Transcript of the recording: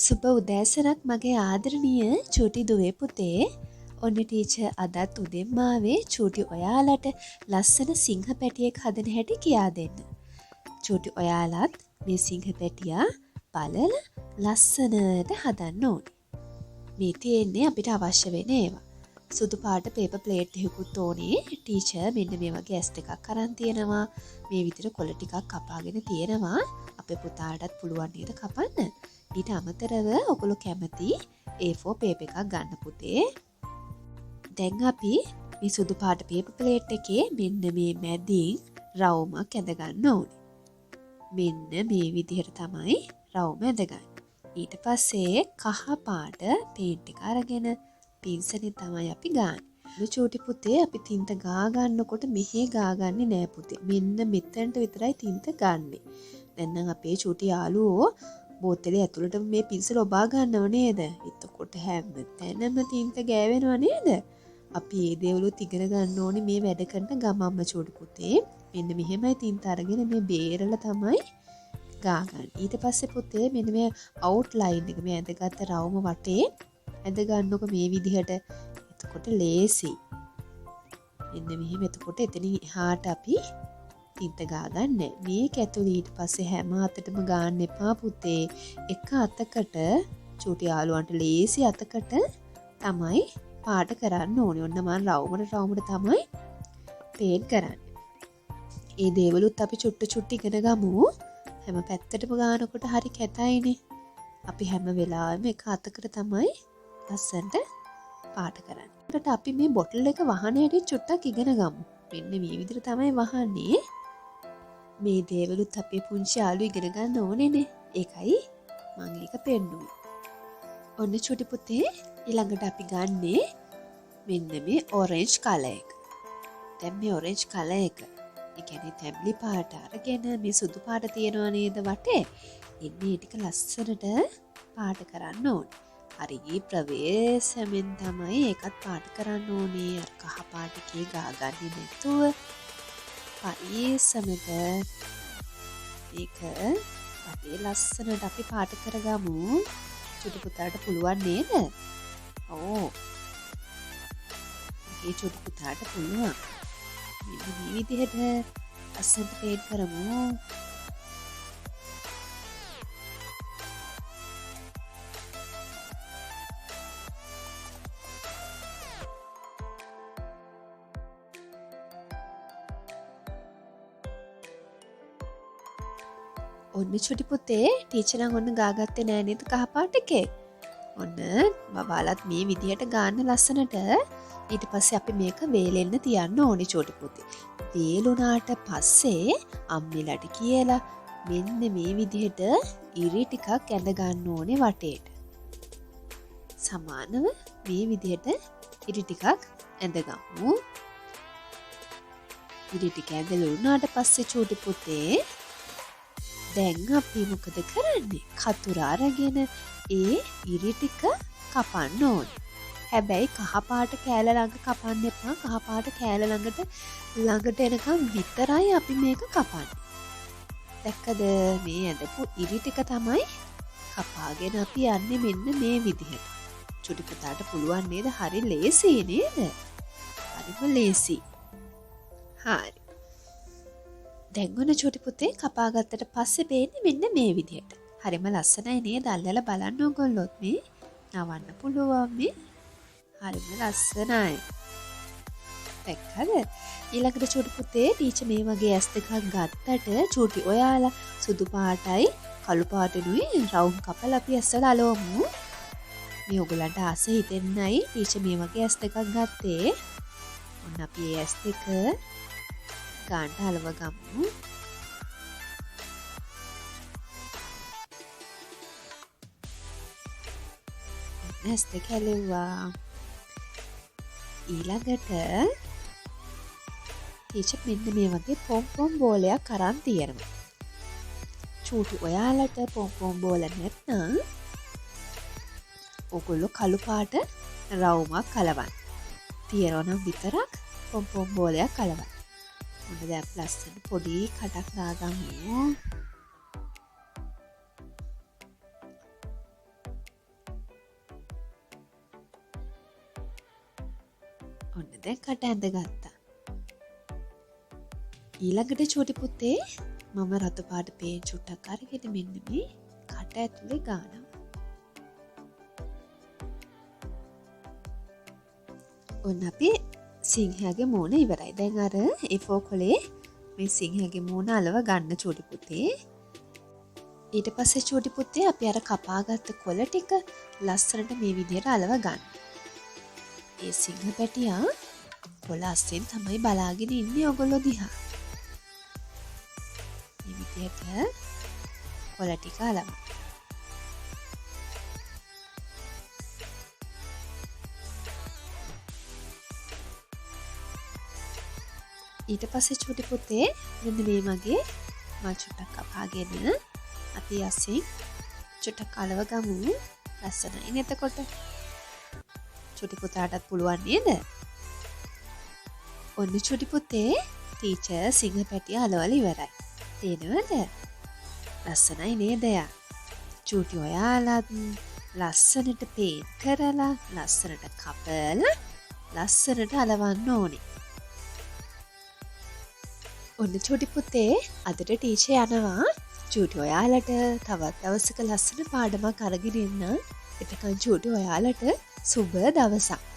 සුබ උදෑසනක් මගේ ආදරණීය චූටි දුවේ පුතේ. ඔන්න ටීචර් අදත් උදෙන්ම ආවේ චූටි ඔයාලට ලස්සන සිංහ පැටියෙක් හදන හැටි කියා දෙන්න. චූටි ඔයාලත් මේ සිංහ පැටියා බලලා ලස්සනට හදන්න ඕනේ. මේ තියෙන්නේ අපිට අවශ්‍ය වෙන ඒවා. සුදු පාට පේපර් ප්ලේට් එකකුත් ඕනේ. ටීචර් මෙන්න මේ වගේ ඇස් දෙකක් අරන් තියෙනවා. මේ විදිහට කොළ ටිකක් කපාගෙන තියෙනවා. අපේ පුතාටත් පුළුවන් නේද කපන්න. ඊට අමතරව ඔගොල්ලෝ කැමති A4 පේපර් එකක් ගන්න පුතේ. දැන් අපි මේ සුදු පාට පේපර් ප්ලේට් එකේ මෙන්න මේ මැදින් රවුමක් ඇඳ ගන්න ඕනේ. මෙන්න මේ විදිහට තමයි රවුම ඇඳගන්නේ. ඊට පස්සේ කහ පාට පේන්ට් එක අරගෙන පින්සලෙන් තමයි අපි ගන්නේ. චූටි පුතේ අපි තින්ත ගා ගන්නකොට මෙහෙ ගාගන්නේ නෑ පුතේ. මෙන්න මෙතනට විතරයි තින්ත ගන්නෙ. දැන් නම් අපේ චූටි යාළුවෝ බෝතලේ ඇතුළට මේ පින්සල ඔබා ගන්නව නේද? එතකොට හැම තැනම තින්ත ගෑවෙනව නේද? අපි මේ දේවලුත් ඉගෙන ගන්න ඕනේ මේ වැඩ කරන ගමම්ම චූටි පුතේ. මෙන්න මෙහෙමයි තින්ත අරගෙන මේ බේරලා තමයි ගාගන්න. ඊට පස්සේ පුතේ මෙන්න මේ අවුට්ලයින් එක මේ ඇඳගත්ත රවුම වටේ ඇඳ ගන්නකො මේ විදිහට. එතකොට ලේසි. මෙන්න මෙහෙම එතකොට එතනින් එහාට අපි තින්ත ගාගන්න. මේක ඇතුළේ ඊට පස්සේ හැම අතටම ගාන්න එපා පුතේ. එක අතකට චූටි යාළුවන්ට ලේසි අතකට තමයි පාට කරන්න ඕනේ. ඔන්න මම රවුමට තමයි පේන්ට් කරන්නේ. ඒ දේවලුත් අපි චුට්ටු ඉගෙන ගමු. හැම පැත්තටම ගානකොට හරි කැතයිනේ. අපි හැම වෙලාවෙම එක අතකට තමයි ලස්සනට පාට කරන්නේ. ඊට අපි මේ බොටල් එක වහන හැටි චුට්ටක් ඉගෙන ගමු. මෙන්න මේ විදිහට තමයි වහන්නේ. මේ දේවලුත් අපේ පුංචි යාළුවෝ ඉගෙන ගන්න ඕනේනේ. ඒකයි මම ඒක පෙන්නුවේ. ඔන්න චූටි පුතේ ඊළඟට අපි ගන්නේ මෙන්න මේ ඔරෙන්ජ් කලර් එක. දැන් මේ ඔරෙන්ජ් කලර් එක ඒ කියන්නේ තැඹිලි පාට අරගෙන මේ සුදු පාට තියනවා නේද වටේ. එන්නේ ටික ලස්සනට පාට කරන්න ඕනේ. හරි ප්‍රවේශමෙන් තමයි ඒකත් පාට කරන්න ඕනේ. අර කහ පාටකේ ගාගන්නේ නැතුව පරිස්සමට ඒක අපේ ලස්සනට අපි පාට කරගමු. චුටි පුතාට පුළුවන් නේද? ඔව්. මේ චුටි පුතාට පුළුවන්. මේ විදිහට ලස්සනට පේන්ට් කරමු. ඔන්න චුටි පුතේ ටීචර් නම් ඔන්න ගාගත්තේ නෑ නේද කහ පාට එකේ. ඔන්න බබාලත් මේ විදිහට ගන්න ලස්සනට. ඊට පස්සේ අපි මේක වේලෙන්න තියන්න ඕනේ චුටි පුතේ. වේලුණාට පස්සේ අම්මිලට කියලා මෙන්න මේ විදිහට ඉරි ටිකක් ඇඳ ගන්න ඕනේ වටේට. සමානව මේ විදිහට ඉරි ටිකක් ඇඳගමු. ඉරි ටික ඇඳලුණාට පස්සේ චුටි පුතේ දැන් අපි මොකද කරන්නේ? කතුර අරගෙන ඒ ඉරි ටික කපන්න ඕනේ. හැබැයි කහ පාට කෑල්ල ළඟ කපන්න එපා. කහ පාට කෑල්ල ළඟට එනකම් විතරයි අපි මේක කපන්නේ. දැක්කද? මේ ඇඳපු ඉරි ටික තමයි කපාගෙන අපි යන්නේ මෙන්න මේ විදිහට. චුටි පුතාට පුළුවන් නේද? හරි ලේසි නේද? හරිම ලේසි. හරි. දැන් ඔන්න චූටි පුතේ කපාගත්තට පස්සේ පේන්නේ මෙන්න මේ විදිහට. හරිම ලස්සනයි නේද? අල්ලලා බලන්න ඕගොල්ලොත් මේ නවන්න පුළුවන් මේ. හරිම ලස්සනයි. දැක්කද? ඊළඟට චූටි පුතේ ටීචර් මේ වගේ ඇස් දෙකක් ගත්තට චූටි ඔයාලා සුදු පාටයි කළු පාටනුයි රවුම් කපලා අපි ඇස්වල අලවමු. මේ ඔයගලන්ට ආස හිතෙන්නයි ටීචර් මේ වගේ ඇස් දෙකක් ගත්තේ. ඔන්න අපි මේ ඇස් දෙක ගාන්ට හලව ගමු. ඇස් දෙක හැලුවා. ඊළඟට ටීචර් මෙන්න මේ වගේ පොම්පොම් බෝලයක් අරන් තියෙනවා. චූටි ඔයාලට පොම්පොම් බෝල නැත්නම් ඔයගොල්ලෝ කළු පාට රවුමක් කලවන්න. තියනවා නම් විතරක් පොම්පොම් බෝලයක් කලවන්න. මොකද දැන් ලස්සන පොඩි කඩක් දාගමු. ඔන්න දැන් කට ඇඳ ගත්තා. ඊළඟට චූටි පුතේ මම රතු පාට පේන් චුට්ටක් අරගෙන මෙන්න මේ කට ඇතුලේ ගානවා. ඔන්න අපි සිංහයාගේ මූණ ඉවරයි. දැන් අර A4 කොලේ මේ සිංහයාගේ මූණ අලව ගන්න චූටි පුතේ. ඊට පස්සේ චූටි පුතේ අපි අර කපාගත්ත කොළ ටික ලස්සනට මේ විදිහට අලව ගන්න. ඒ සිංහ පැටියා කොළ අස්සෙන් තමයි බලාගෙන ඉන්නේ ඔයගොල්ලෝ දිහා. මේ විදිහට කොළ ටික අලව. ඊට පස්සේ චූටි පුතේ මෙන්න මේ මගේ මල් චුට්ටක් කපාගෙන අපි අස්සෙන් චුට්ටක් අලව ගමු. ලස්සනයි නේද එතකොට? චූටි පුතාටත් පුළුවන් නේද? ඔන්න චූටි පුතේ ටීචර් සිංහ පැටිය අලවල ඉවරයි. තේනවද? ලස්සනයි නේද යා? චූටි ඔයාලත් ලස්සනට පේන්ට් කරලා ලස්සනට කපලා ලස්සනට අලවන්න ඕනේ. ඔන්න චූටි පුතේ අදට ටීචර් යනවා චූටි ඔයාලට තවත් දවසක ලස්සන පාඩමක් අරගෙන එන්න. එතකන් චූටි ඔයාලට සුබ දවසක්.